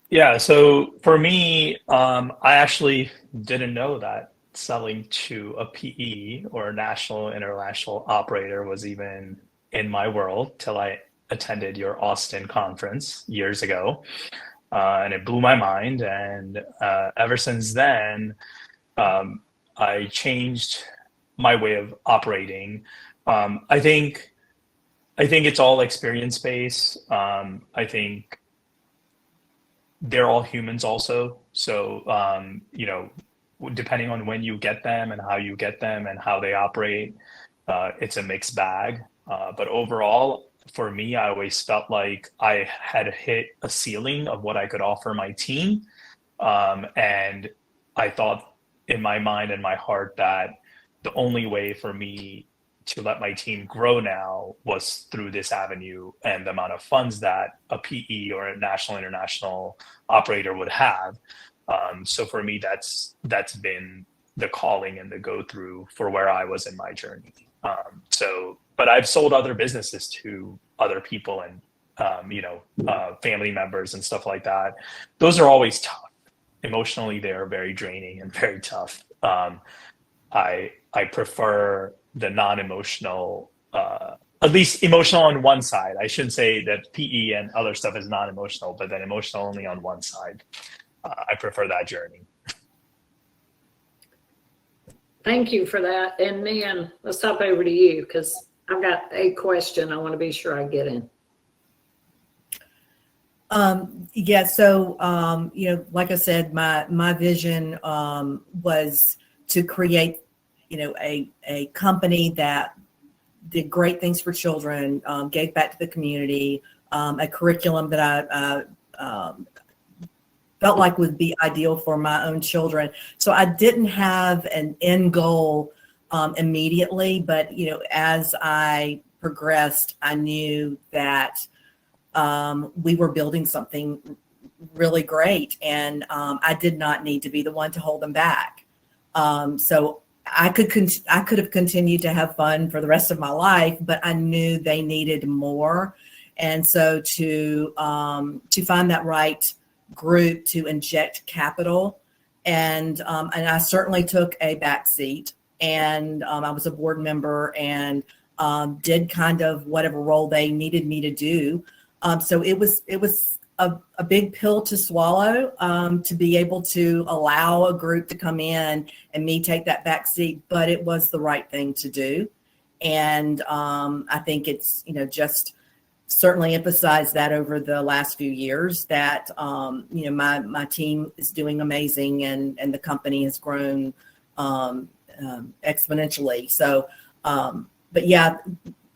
Yeah, so for me, I actually didn't know that selling to a PE or a national international operator was even in my world till I attended your Austin conference years ago, and it blew my mind. And ever since then, I changed my way of operating. I think it's all experience based. I think they're all humans also. So, depending on when you get them and how you get them and how they operate, it's a mixed bag. But overall, for me, I always felt like I had hit a ceiling of what I could offer my team. And I thought in my mind and my heart that the only way for me to let my team grow now was through this avenue and the amount of funds that a PE or a national international operator would have. So for me, that's been the calling and the go through for where I was in my journey. But I've sold other businesses to other people and, family members and stuff like that. Those are always tough. Emotionally, they are very draining and very tough. I prefer the non-emotional, at least emotional on one side. I shouldn't say that PE and other stuff is non-emotional, but then emotional only on one side. I prefer that journey. Thank you for that. And Nan, let's hop over to you because I've got a question I want to be sure I get in. Like I said, my vision was to create, a company that did great things for children, gave back to the community, a curriculum that I felt like would be ideal for my own children. So I didn't have an end goal immediately, but as I progressed, I knew that we were building something really great, and I did not need to be the one to hold them back. So I could have continued to have fun for the rest of my life, but I knew they needed more, and so to find that right group to inject capital, and I certainly took a back seat, and I was a board member and did kind of whatever role they needed me to do. So it was a big pill to swallow, to be able to allow a group to come in and me take that back seat, but it was the right thing to do. And I think it's, just certainly emphasized that over the last few years that, my team is doing amazing and the company has grown exponentially. So, but yeah,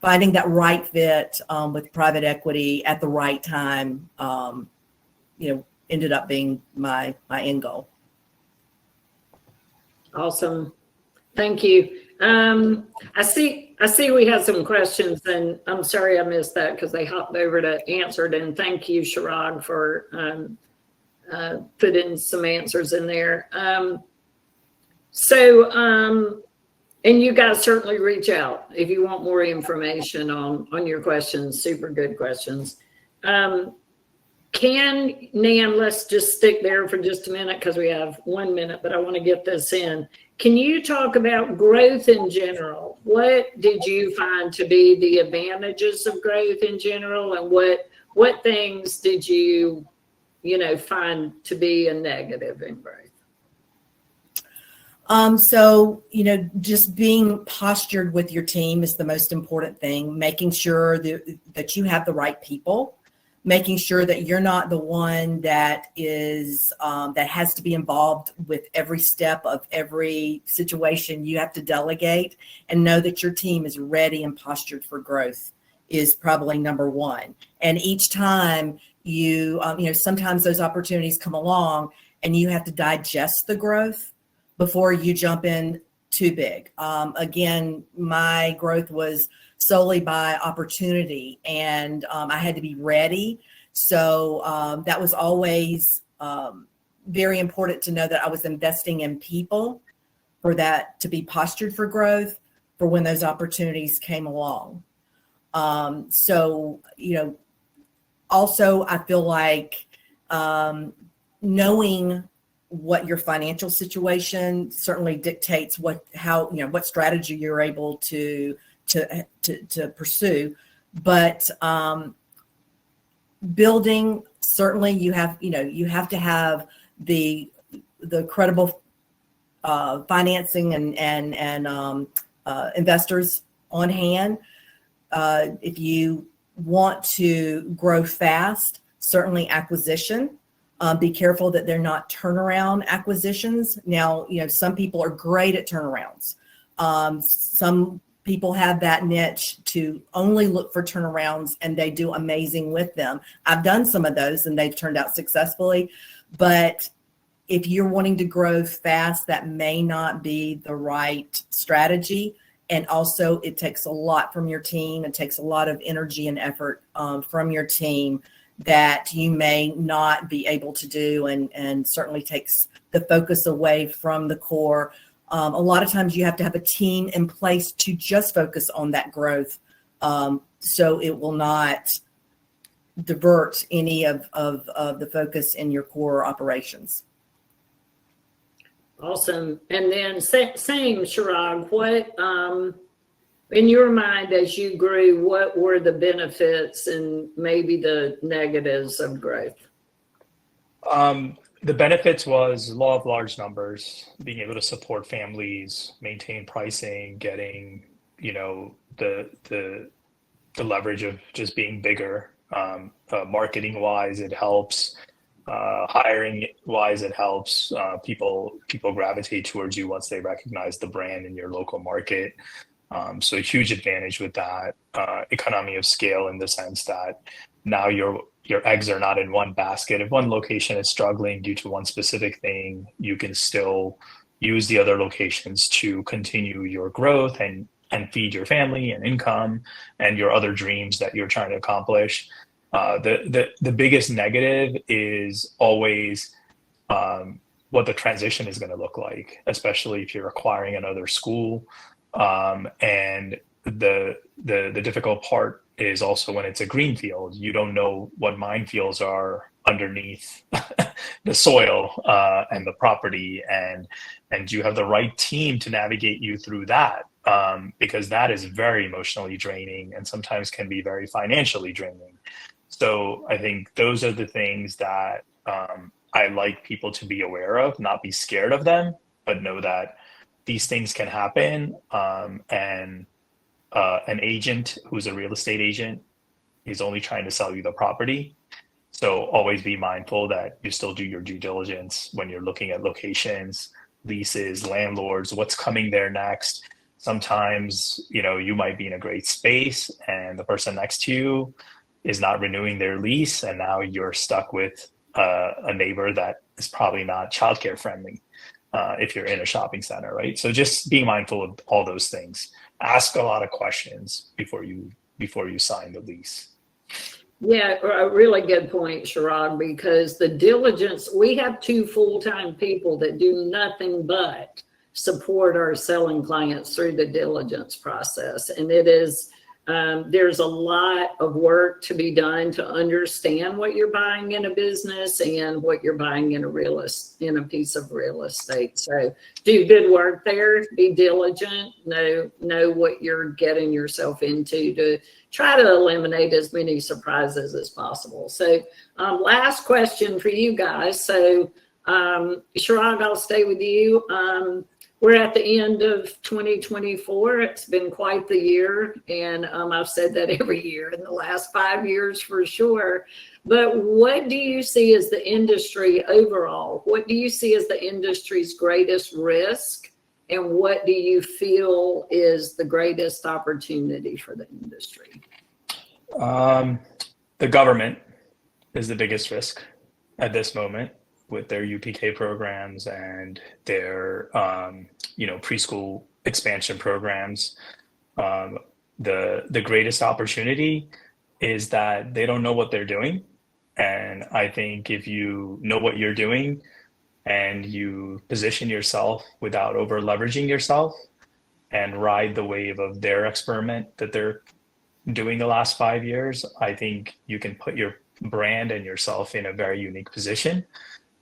finding that right fit with private equity at the right time, ended up being my end goal. Awesome. Thank you. I see we have some questions, and I'm sorry I missed that because they hopped over to answer it. And thank you, Chirag, for putting some answers in there. And you guys certainly reach out if you want more information on your questions. Super good questions. Nan, let's just stick there for just a minute because we have 1 minute, but I want to get this in. Can you talk about growth in general? What did you find to be the advantages of growth in general, and what things did you find to be a negative in growth? So, just being postured with your team is the most important thing, making sure that you have the right people, making sure that you're not the one that is, that has to be involved with every step of every situation. You have to delegate and know that your team is ready and postured for growth is probably number one. And each time sometimes those opportunities come along and you have to digest the growth before you jump in too big. Again, my growth was solely by opportunity, and I had to be ready. So that was always very important to know that I was investing in people for that to be postured for growth for when those opportunities came along. Also I feel like knowing what your financial situation certainly dictates what strategy you're able to pursue, but building, certainly you have to have the credible financing and investors on hand. If you want to grow fast, certainly acquisition. Be careful that they're not turnaround acquisitions. Now, some people are great at turnarounds. Some people have that niche to only look for turnarounds, and they do amazing with them. I've done some of those and they've turned out successfully. But if you're wanting to grow fast, that may not be the right strategy. And also it takes a lot from your team. It takes a lot of energy and effort from your team that you may not be able to do, and certainly takes the focus away from the core. A lot of times you have to have a team in place to just focus on that growth, so it will not divert any of the focus in your core operations. Awesome. And then same, Chirag, what, in your mind, as you grew, what were the benefits and maybe the negatives of growth? The benefits was law of large numbers, being able to support families, maintain pricing, getting, the leverage of just being bigger. Marketing wise, it helps. Hiring wise, it helps. People gravitate towards you once they recognize the brand in your local market. So a huge advantage with that. Economy of scale, in the sense that now your eggs are not in one basket. If one location is struggling due to one specific thing, you can still use the other locations to continue your growth and feed your family and income and your other dreams that you're trying to accomplish. The biggest negative is always what the transition is going to look like, especially if you're acquiring another school. And the difficult part is also when it's a green field. You don't know what minefields are underneath the soil and the property, and you have the right team to navigate you through that, because that is very emotionally draining and sometimes can be very financially draining. So I think those are the things that I like people to be aware of, not be scared of them, but know that these things can happen. And an agent who's a real estate agent is only trying to sell you the property. So always be mindful that you still do your due diligence when you're looking at locations, leases, landlords, what's coming there next. Sometimes, you might be in a great space and the person next to you is not renewing their lease, and now you're stuck with a neighbor that is probably not childcare friendly if you're in a shopping center, right? So just being mindful of all those things. Ask a lot of questions before you sign the lease. Yeah, a really good point, Chirag, because the diligence, we have 2 full-time people that do nothing but support our selling clients through the diligence process. And it is There's a lot of work to be done to understand what you're buying in a business and what you're buying in a piece of real estate. So do good work there, be diligent, know what you're getting yourself into to try to eliminate as many surprises as possible. So last question for you guys. So Chirag, I'll stay with you. We're at the end of 2024. It's been quite the year. And I've said that every year in the last 5 years for sure. But what do you see as the industry overall? What do you see as the industry's greatest risk? And what do you feel is the greatest opportunity for the industry? The government is the biggest risk at this moment, with their UPK programs and their preschool expansion programs. The greatest opportunity is that they don't know what they're doing. And I think if you know what you're doing and you position yourself without over leveraging yourself and ride the wave of their experiment that they're doing the last 5 years, I think you can put your brand and yourself in a very unique position.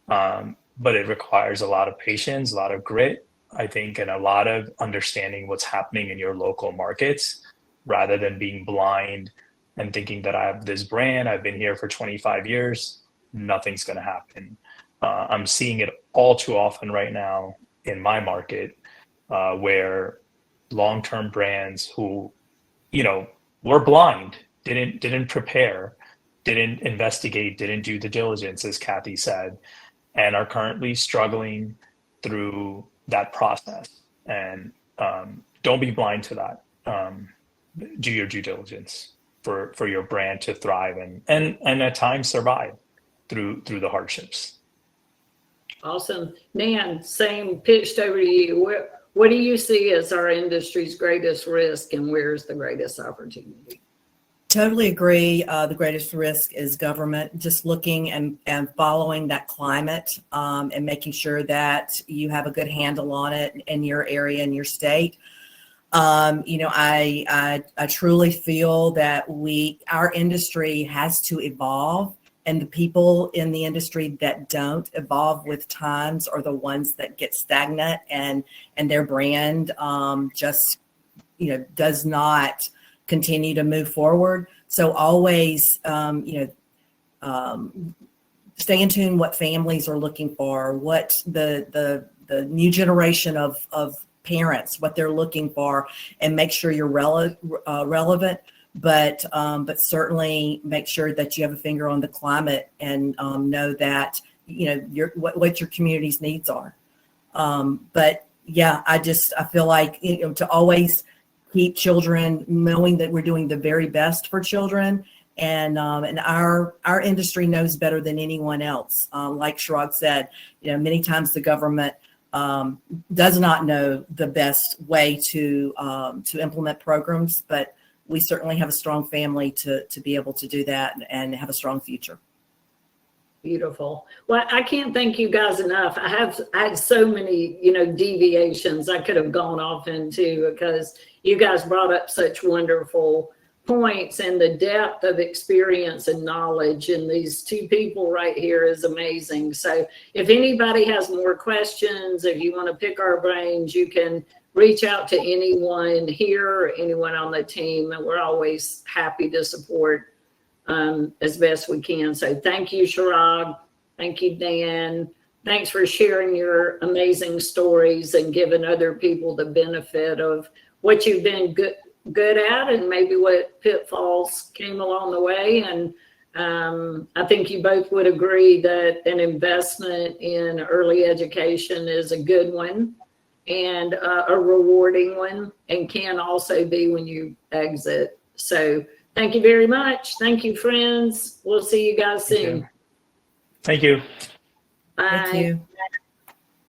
But it requires a lot of patience, a lot of grit, I think, and a lot of understanding what's happening in your local markets rather than being blind and thinking that I have this brand, I've been here for 25 years, nothing's going to happen. I'm seeing it all too often right now in my market where long-term brands who, were blind, didn't prepare, didn't investigate, didn't do the diligence, as Kathy said, and are currently struggling through that process. And don't be blind to that. Do your due diligence for your brand to thrive and at times survive through the hardships. Awesome. Nan, same pitched over to you. What do you see as our industry's greatest risk and where's the greatest opportunity? Totally agree. The greatest risk is government, just looking and following that climate and making sure that you have a good handle on it in your area, in your state. I truly feel that our industry has to evolve, and the people in the industry that don't evolve with times are the ones that get stagnant and their brand just does not continue to move forward. So always, stay in tune what families are looking for, what the new generation of parents, what they're looking for, and make sure you're relevant, but certainly make sure that you have a finger on the climate and know that what your community's needs are. But yeah, I feel like to always keep children knowing that we're doing the very best for children, and our industry knows better than anyone else. Like Chirag said, many times the government does not know the best way to implement programs, but we certainly have a strong family to be able to do that and have a strong future. Beautiful. Well, I can't thank you guys enough. I had so many, deviations I could have gone off into because you guys brought up such wonderful points, and the depth of experience and knowledge in these two people right here is amazing. So if anybody has more questions, if you want to pick our brains, you can reach out to anyone here or anyone on the team, and we're always happy to support as best we can. So thank you, Chirag. Thank you, Dan. Thanks for sharing your amazing stories and giving other people the benefit of what you've been good at and maybe what pitfalls came along the way. And I think you both would agree that an investment in early education is a good one and a rewarding one, and can also be when you exit. So thank you very much. Thank you, friends. We'll see you guys soon. Thank you. Bye. Thank you.